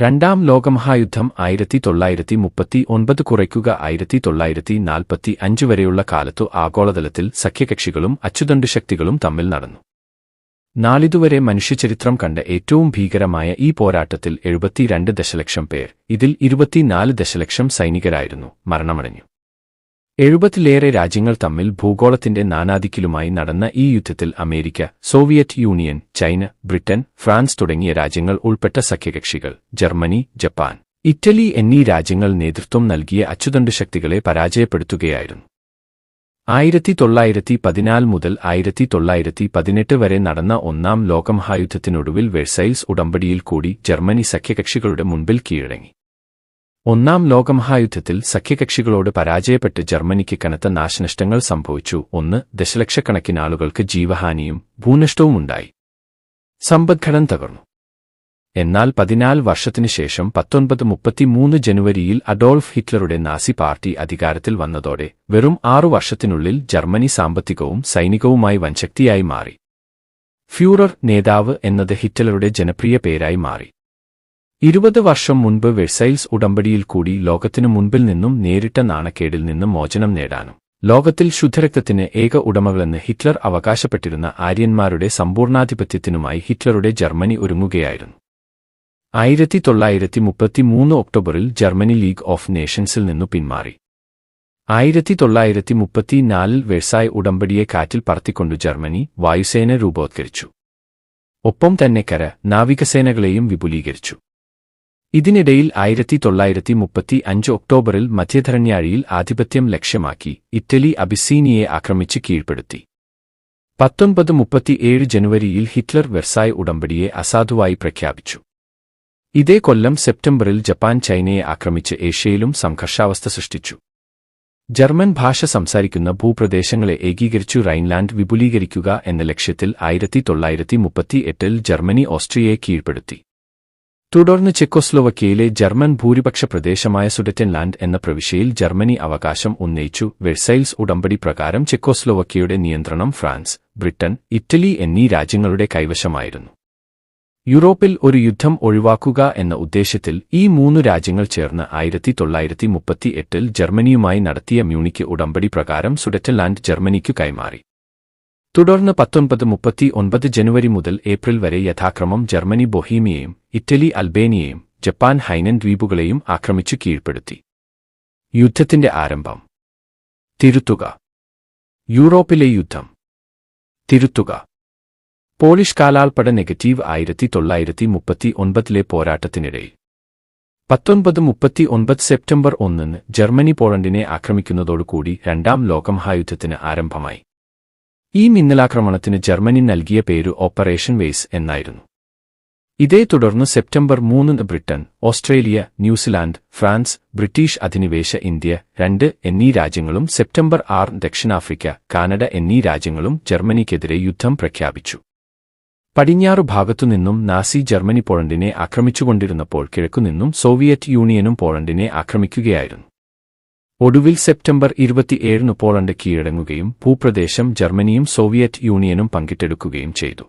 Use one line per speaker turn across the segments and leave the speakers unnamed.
രണ്ടാം ലോകമഹായുദ്ധം 1939 കുറയ്ക്കുക 1945 വരെയുള്ള കാലത്തു ആഗോളതലത്തിൽ സഖ്യകക്ഷികളും അച്ചുതണ്ടുശക്തികളും തമ്മിൽ നടന്നു. നാളിതുവരെ മനുഷ്യചരിത്രം കണ്ട ഏറ്റവും ഭീകരമായ ഈ പോരാട്ടത്തിൽ 72 ദശലക്ഷം പേർ, ഇതിൽ 24 ദശലക്ഷം സൈനികരായിരുന്നു, മരണമടഞ്ഞു. 70-ലേറെ രാജ്യങ്ങൾ തമ്മിൽ ഭൂഗോളത്തിന്റെ നാനാദിക്കിലുമായി നടന്ന ഈ യുദ്ധത്തിൽ America, Soviet union, China, Britain, France തുടങ്ങിയ രാജ്യങ്ങൾ ഉൾപ്പെട്ട സഖ്യകക്ഷികൾ, ജർമ്മനി, ജപ്പാൻ, ഇറ്റലി എന്നീ രാജ്യങ്ങൾ നേതൃത്വം നൽകിയ അച്ചുതണ്ടുശക്തികളെ പരാജയപ്പെടുത്തുകയായിരുന്നു. 1914 മുതൽ 1918 വരെ നടന്ന ഒന്നാം ലോകമഹായുദ്ധത്തിനൊടുവിൽ വെഴ്സൈൽസ് ഉടമ്പടിയിൽ കൂടി ജർമ്മനി സഖ്യകക്ഷികളുടെ മുൻപിൽ കീഴടങ്ങി. ഒന്നാം ലോകമഹായുദ്ധത്തിൽ സഖ്യകക്ഷികളോട് പരാജയപ്പെട്ട് ജർമ്മനിക്ക് കനത്ത നാശനഷ്ടങ്ങൾ സംഭവിച്ചു. 1 ദശലക്ഷക്കണക്കിനാളുകൾക്ക് ജീവഹാനിയും ഭൂനഷ്ടവുമുണ്ടായി. സമ്പദ്ഘടന തകർന്നു. എന്നാൽ 14 വർഷത്തിനുശേഷം 1933 ജനുവരിയിൽ അഡോൾഫ് ഹിറ്റ്ലറുടെ നാസി പാർട്ടി അധികാരത്തിൽ വന്നതോടെ വെറും 6 വർഷത്തിനുള്ളിൽ ജർമ്മനി സാമ്പത്തികവും സൈനികവുമായി വൻശക്തിയായി മാറി. ഫ്യൂറർ, നേതാവ് എന്നത് ഹിറ്റ്ലറുടെ ജനപ്രിയ പേരായി മാറി. 20 വർഷം മുൻപ് വെഴ്സൈൽസ് ഉടമ്പടിയിൽ കൂടി ലോകത്തിനു മുൻപിൽ നിന്നും നേരിട്ട നാണക്കേടിൽ നിന്നും മോചനം നേടാനും ലോകത്തിൽ ശുദ്ധരക്തത്തിന് ഏക ഉടമകളെന്ന് ഹിറ്റ്ലർ അവകാശപ്പെട്ടിരുന്ന ആര്യന്മാരുടെ സമ്പൂർണാധിപത്യത്തിനുമായി ഹിറ്റ്ലറുടെ ജർമ്മനി ഒരുങ്ങുകയായിരുന്നു. 1933 ഒക്ടോബറിൽ ജർമ്മനി ലീഗ് ഓഫ് നേഷൻസിൽ നിന്നു പിന്മാറി. 1934 വെഴ്സായ് ഉടമ്പടിയെ കാറ്റിൽ പറത്തിക്കൊണ്ടു ജർമ്മനി വായുസേന രൂപവത്കരിച്ചു. ഒപ്പം തന്നെ നാവികസേനകളെയും വിപുലീകരിച്ചു. ഇതിനിടയിൽ 1935 ഒക്ടോബറിൽ മധ്യധരണ്യാഴിയിൽ ആധിപത്യം ലക്ഷ്യമാക്കി ഇറ്റലി അബിസീനിയെ ആക്രമിച്ച് കീഴ്പ്പെടുത്തി. 1937 ജനുവരിയിൽ ഹിറ്റ്ലർ വെർസായ് ഉടമ്പടിയെ അസാധുവായി പ്രഖ്യാപിച്ചു. ഇതേ കൊല്ലം സെപ്റ്റംബറിൽ ജപ്പാൻ ചൈനയെ ആക്രമിച്ച് ഏഷ്യയിലും സംഘർഷാവസ്ഥ സൃഷ്ടിച്ചു. ജർമ്മൻ ഭാഷ സംസാരിക്കുന്ന ഭൂപ്രദേശങ്ങളെ ഏകീകരിച്ചു റൈൻലാൻഡ് വിപുലീകരിക്കുക എന്ന ലക്ഷ്യത്തിൽ 1938 ജർമ്മനി ഓസ്ട്രിയയെ കീഴ്പ്പെടുത്തി. തുടർന്ന് ചെക്കോസ്ലോവക്യയിലെ ജർമ്മൻ ഭൂരിപക്ഷ പ്രദേശമായ സുഡറ്റൻലാൻഡ് എന്ന പ്രവിശ്യയിൽ ജർമ്മനി അവകാശം ഉന്നയിച്ചു. വെഴ്സൈൽസ് ഉടമ്പടി പ്രകാരം ചെക്കോസ്ലോവക്യയുടെ നിയന്ത്രണം ഫ്രാൻസ്, ബ്രിട്ടൻ, ഇറ്റലി എന്നീ രാജ്യങ്ങളുടെ കൈവശമായിരുന്നു. യൂറോപ്പിൽ ഒരു യുദ്ധം ഒഴിവാക്കുക എന്ന ഉദ്ദേശ്യത്തിൽ ഈ 3 രാജ്യങ്ങൾ ചേർന്ന് 1938 ജർമ്മനിയുമായി നടത്തിയ മ്യൂണിക്ക് ഉടമ്പടി പ്രകാരം സുഡറ്റൻലാൻഡ് ജർമ്മനിക്കു കൈമാറി. തുടർന്ന് 1939 ജനുവരി മുതൽ ഏപ്രിൽ വരെ യഥാക്രമം ജർമ്മനി ബൊഹീമിയയും ഇറ്റലി അൽബേനിയയും ജപ്പാൻ ഹൈനൻ ദ്വീപുകളെയും ആക്രമിച്ചു കീഴ്പ്പെടുത്തി. യുദ്ധത്തിന്റെ ആരംഭം. തിരുത്തുക. യൂറോപ്പിലെ യുദ്ധം. തിരുത്തുക. പോളിഷ് കാലാൾപ്പട നെഗറ്റീവ് 1939 പോരാട്ടത്തിനിടയിൽ 1939 സെപ്റ്റംബർ 1 ജർമ്മനി പോളണ്ടിനെ ആക്രമിക്കുന്നതോടുകൂടി രണ്ടാം ലോകമഹായുദ്ധത്തിന് ആരംഭമായി. ഈ മിന്നലാക്രമണത്തിന് ജർമ്മനി നൽകിയ പേര് ഓപ്പറേഷൻ വെയ്സ് എന്നായിരുന്നു. ഇതേ തുടർന്ന് September 3 Britain, Australia, New Zealand, France, British അധിനിവേശ ഇന്ത്യ 2 എന്നീ രാജ്യങ്ങളും സെപ്റ്റംബർ 6 ദക്ഷിണാഫ്രിക്ക, കാനഡ എന്നീ രാജ്യങ്ങളും ജർമ്മനിക്കെതിരെ യുദ്ധം പ്രഖ്യാപിച്ചു. പടിഞ്ഞാറു ഭാഗത്തുനിന്നും നാസി ജർമ്മനി പോളണ്ടിനെ ആക്രമിച്ചുകൊണ്ടിരുന്നപ്പോൾ കിഴക്കുനിന്നും സോവിയറ്റ് യൂണിയനും പോളണ്ടിനെ ആക്രമിക്കുകയായിരുന്നു. ഒടുവിൽ സെപ്റ്റംബർ 27 പോളണ്ട് കീഴടങ്ങുകയും ഭൂപ്രദേശം ജർമ്മനിയും സോവിയറ്റ് യൂണിയനും പങ്കിട്ടെടുക്കുകയും ചെയ്തു.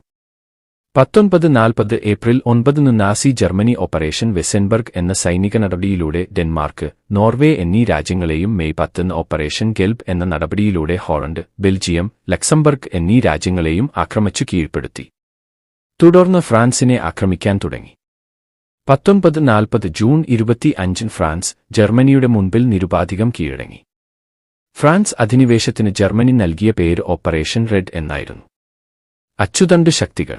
1940 ഏപ്രിൽ 9 നാസി ജർമ്മനി ഓപ്പറേഷൻ വെസൻബർഗ് എന്ന സൈനിക നടപടിയിലൂടെ ഡെൻമാർക്ക്, നോർവേ എന്നീ രാജ്യങ്ങളെയും മെയ് 10 ഓപ്പറേഷൻ ഗെൽബ് എന്ന നടപടിയിലൂടെ ഹോളണ്ട്, ബെൽജിയം, ലക്സംബർഗ് എന്നീ രാജ്യങ്ങളെയും ആക്രമിച്ചു കീഴ്പ്പെടുത്തി. തുടർന്ന് ഫ്രാൻസിനെ ആക്രമിക്കാൻ തുടങ്ങി. 1940 ജൂൺ 25 ഫ്രാൻസ് ജർമ്മനിയുടെ മുൻപിൽ നിരുപാധികം കീഴടങ്ങി. ഫ്രാൻസ് അധിനിവേശത്തിന് ജർമ്മനി നൽകിയ പേര് ഓപ്പറേഷൻ റെഡ് എന്നായിരുന്നു. അച്ചുതണ്ട് ശക്തികൾ.